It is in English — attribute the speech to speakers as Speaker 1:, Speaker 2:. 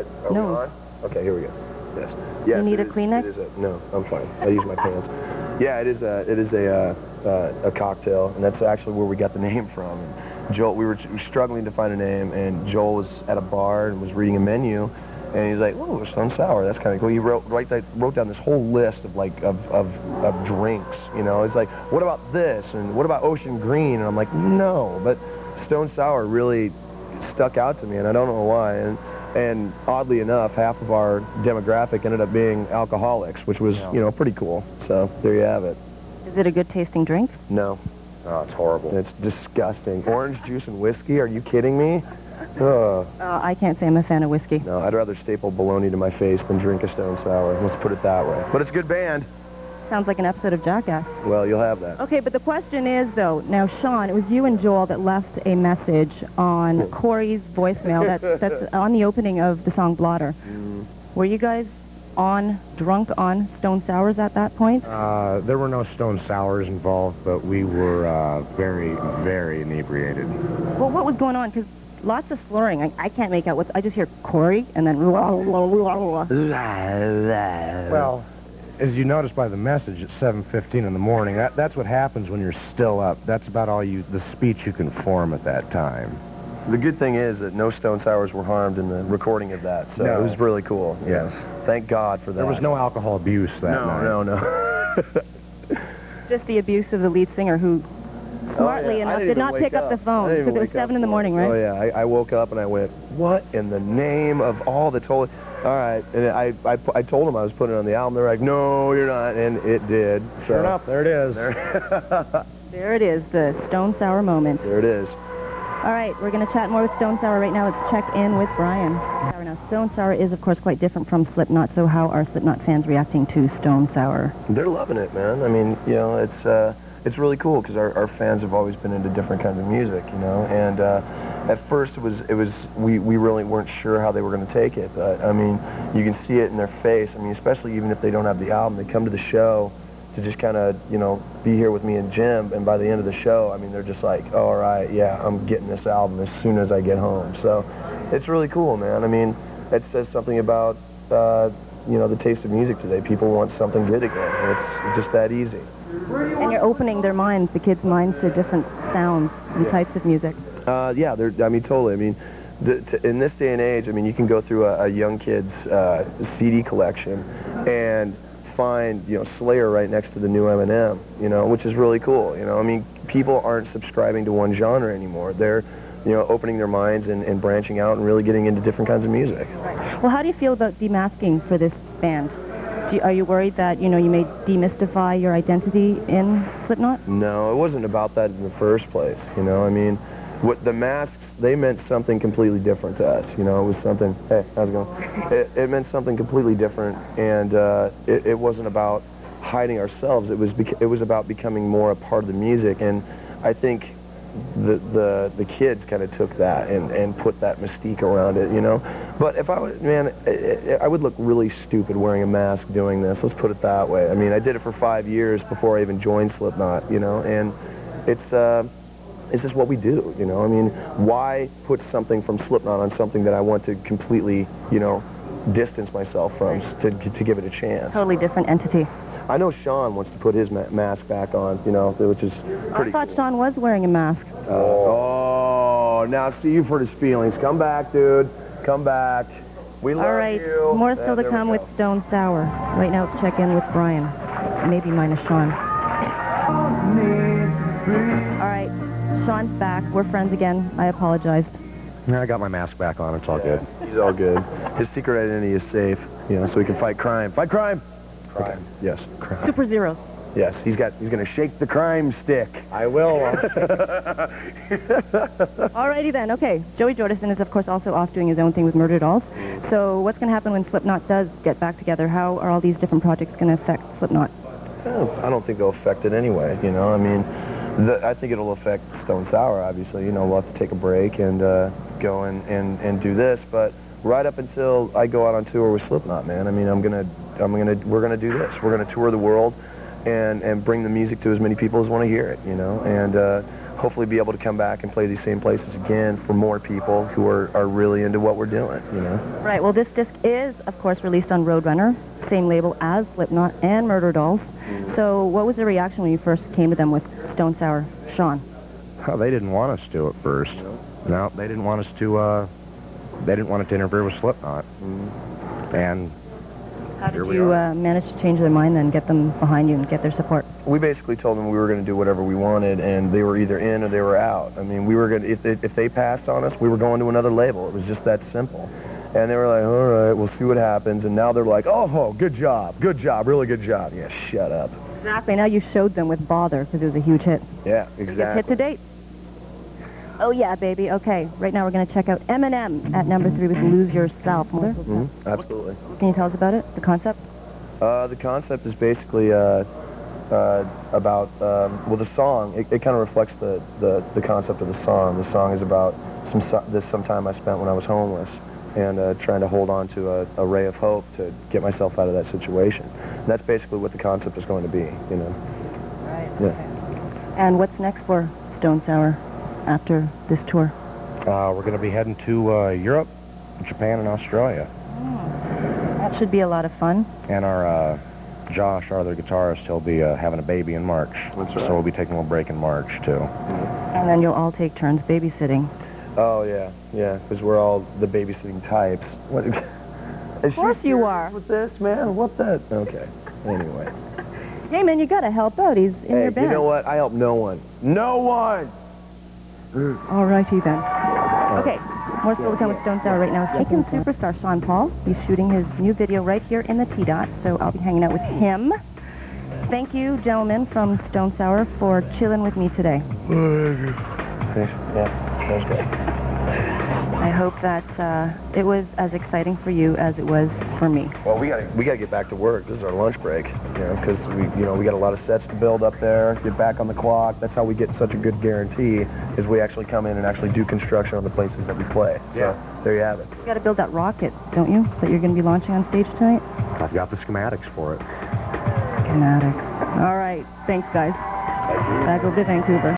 Speaker 1: Are we
Speaker 2: No.
Speaker 1: on? Okay, here we go. Yes. Yes.
Speaker 2: You need a Kleenex?
Speaker 1: No, I'm fine. I use my pants. Yeah, it is a cocktail, and that's actually where we got the name from. And Joel, we were struggling to find a name, and Joel was at a bar and was reading a menu, and he's like, "Oh, Stone Sour, that's kind of cool." He wrote down this whole list of of drinks. You know, it's like, "What about this?" and "What about Ocean Green?" And I'm like, "No," but Stone Sour really stuck out to me, and I don't know why. And oddly enough, half of our demographic ended up being alcoholics, which was, you know, pretty cool. So there you have it.
Speaker 2: Is it a good tasting drink?
Speaker 1: No.
Speaker 3: Oh, it's horrible.
Speaker 1: It's disgusting. Orange juice and whiskey? Are you kidding me? Ugh.
Speaker 2: I can't say I'm a fan of whiskey.
Speaker 1: No, I'd rather staple bologna to my face than drink a Stone Sour. Let's put it that way. But it's a good band.
Speaker 2: Sounds like an episode of Jackass.
Speaker 1: Well, you'll have that.
Speaker 2: Okay, but the question is, though, now, Sean, it was you and Joel that left a message on Corey's voicemail that's on the opening of the song Blotter. Were you guys drunk on Stone Sours at that point?
Speaker 3: There were no Stone Sours involved, but we were very, very inebriated.
Speaker 2: Well, what was going on? Because lots of slurring. I can't make out I just hear Corey and then...
Speaker 3: Well, as you notice by the message, it's 7:15 in the morning. That's what happens when you're still up. That's about all the speech you can form at that time.
Speaker 1: The good thing is that no Stone Sours were harmed in the recording of that, so
Speaker 3: No.
Speaker 1: it was really cool.
Speaker 3: Yes.
Speaker 1: Thank God for that.
Speaker 3: There was no alcohol abuse that night.
Speaker 1: No.
Speaker 2: Just the abuse of the lead singer who, smartly enough, did not pick up the phone because it was 7 in the morning, right?
Speaker 1: Oh, yeah. I woke up and I went, what in the name of all the total... All right, and I told them I was putting it on the album. They're like, no, you're not, and it did. So.
Speaker 3: Sure enough, there it is.
Speaker 2: There it is, the Stone Sour moment.
Speaker 1: There it is.
Speaker 2: All right, we're going to chat more with Stone Sour right now. Let's check in with Brian. Now, Stone Sour is, of course, quite different from Slipknot, so how are Slipknot fans reacting to Stone Sour?
Speaker 1: They're loving it, man. I mean, you know, it's really cool because our fans have always been into different kinds of music, you know, and at first we really weren't sure how they were going to take it, but I mean, you can see it in their face. I mean, especially even if they don't have the album, they come to the show to just kind of, you know, be here with me and Jim, and by the end of the show, I mean, they're just like, oh, all right, yeah, I'm getting this album as soon as I get home. So it's really cool, man. I mean, it says something about, you know, the taste of music today. People want something good again, and it's just that easy.
Speaker 2: And you're opening their minds, the kids' minds, to different sounds and types of music.
Speaker 1: Yeah, I mean, totally. I mean, in this day and age, I mean, you can go through a young kid's CD collection and find, you know, Slayer right next to the new Eminem, you know, which is really cool. You know, I mean, people aren't subscribing to one genre anymore. They're, you know, opening their minds and branching out and really getting into different kinds of music.
Speaker 2: Right. Well, how do you feel about demasking for this band? Are you worried that, you know, you may demystify your identity in Slipknot?
Speaker 1: No, it wasn't about that in the first place, you know. I mean, what the masks, they meant something completely different to us, you know. It was something, hey, how's it going? It meant something completely different, and it wasn't about hiding ourselves. It was about becoming more a part of the music, and I think the kids kind of took that and put that mystique around it, you know. But if I was, man, I would look really stupid wearing a mask doing this. Let's put it that way. I mean, I did it for 5 years before I even joined Slipknot, you know, and it's just what we do, you know. I mean, why put something from Slipknot on something that I want to completely, you know, distance myself from to give it a chance?
Speaker 2: Totally different entity.
Speaker 1: I know Sean wants to put his mask back on, you know, which is pretty
Speaker 2: I thought
Speaker 1: cool.
Speaker 2: Sean was wearing a mask.
Speaker 1: Now see, you've hurt his feelings. Come back, dude. Come back. We love
Speaker 2: All right,
Speaker 1: you.
Speaker 2: more still to
Speaker 1: there
Speaker 2: come
Speaker 1: we
Speaker 2: with
Speaker 1: go.
Speaker 2: Stone Sour. Right now, let's check in with Brian. Maybe minus Sean. All right, Sean's back. We're friends again. I apologized.
Speaker 3: Yeah, I got my mask back on. It's all good.
Speaker 1: He's all good. His secret identity is safe, you know, so he can fight crime. Fight crime!
Speaker 3: Crime.
Speaker 1: Okay. Yes, crime.
Speaker 2: Super Zeros.
Speaker 1: Yes, he's going to shake the crime stick.
Speaker 3: I will.
Speaker 2: Alrighty then, okay. Joey Jordison is, of course, also off doing his own thing with Murder Dolls. So what's going to happen when Slipknot does get back together? How are all these different projects going to affect Slipknot?
Speaker 1: I don't think they'll affect it anyway, you know. I mean, I think it'll affect Stone Sour, obviously. You know, we'll have to take a break and go and do this. But right up until I go out on tour with Slipknot, man, I mean, we're gonna do this. We're gonna tour the world and bring the music to as many people as want to hear it, you know. And hopefully be able to come back and play these same places again for more people who are really into what we're doing, you know.
Speaker 2: Right. Well, this disc is, of course, released on Roadrunner, same label as Slipknot and Murder Dolls. So what was the reaction when you first came to them with Stone Sour, Sean?
Speaker 3: Oh, they didn't want us to at first. No, they didn't want us to. They didn't want it to interfere with Slipknot. And
Speaker 2: how did you manage to change their mind then, get them behind you and get their support?
Speaker 1: We basically told them we were going to do whatever we wanted, and they were either in or they were out. I mean, we were going to, if they passed on us, we were going to another label. It was just that simple. And they were like, all right, we'll see what happens. And now they're like, oh, good job, really good job. Yeah, shut up.
Speaker 2: Exactly. Now you showed them with Bother because it was a huge hit.
Speaker 1: Yeah, exactly.
Speaker 2: Biggest hit to date. Oh, yeah, baby. Okay, right now we're going to check out Eminem at number 3 with Lose Yourself.
Speaker 1: Absolutely.
Speaker 2: What can you tell us about it, the concept?
Speaker 1: The concept is basically about, well, the song, it kind of reflects the concept of the song. The song is about some time I spent when I was homeless and trying to hold on to a ray of hope to get myself out of that situation. And that's basically what the concept is going to be, you know.
Speaker 2: Right.
Speaker 1: Yeah.
Speaker 2: Okay. And what's next for Stone Sour after this tour?
Speaker 3: we're going to be heading to Europe, Japan, and Australia.
Speaker 2: That should be a lot of fun.
Speaker 3: And our Josh, our other guitarist, he'll be having a baby in March.
Speaker 1: That's right.
Speaker 3: So we'll be taking a little break in March, too.
Speaker 2: And then you'll all take turns babysitting.
Speaker 1: Oh, yeah, because we're all the babysitting types. What?
Speaker 2: Of course you are.
Speaker 1: With this, man? What the? Okay, anyway.
Speaker 2: Hey, man, you got to help out. He's in your band.
Speaker 1: You know what? I help no one. No one!
Speaker 2: All righty, then. Okay, more still to come with Stone Sour right now. Taken superstar Sean Paul. He's shooting his new video right here in the T-Dot, so I'll be hanging out with him. Thank you, gentlemen from Stone Sour, for chilling with me today.
Speaker 1: Yeah, that was great.
Speaker 2: I hope that it was as exciting for you as it was for me.
Speaker 1: Well, we gotta get back to work. This is our lunch break, because we got a lot of sets to build up there. Get back on the clock. That's how we get such a good guarantee. Is we actually come in and actually do construction on the places that we play. So there you have it.
Speaker 2: You got to build that rocket, don't you? That you're going to be launching on stage tonight.
Speaker 3: I've got the schematics for it.
Speaker 2: Schematics. All right. Thanks, guys. Back over to Vancouver.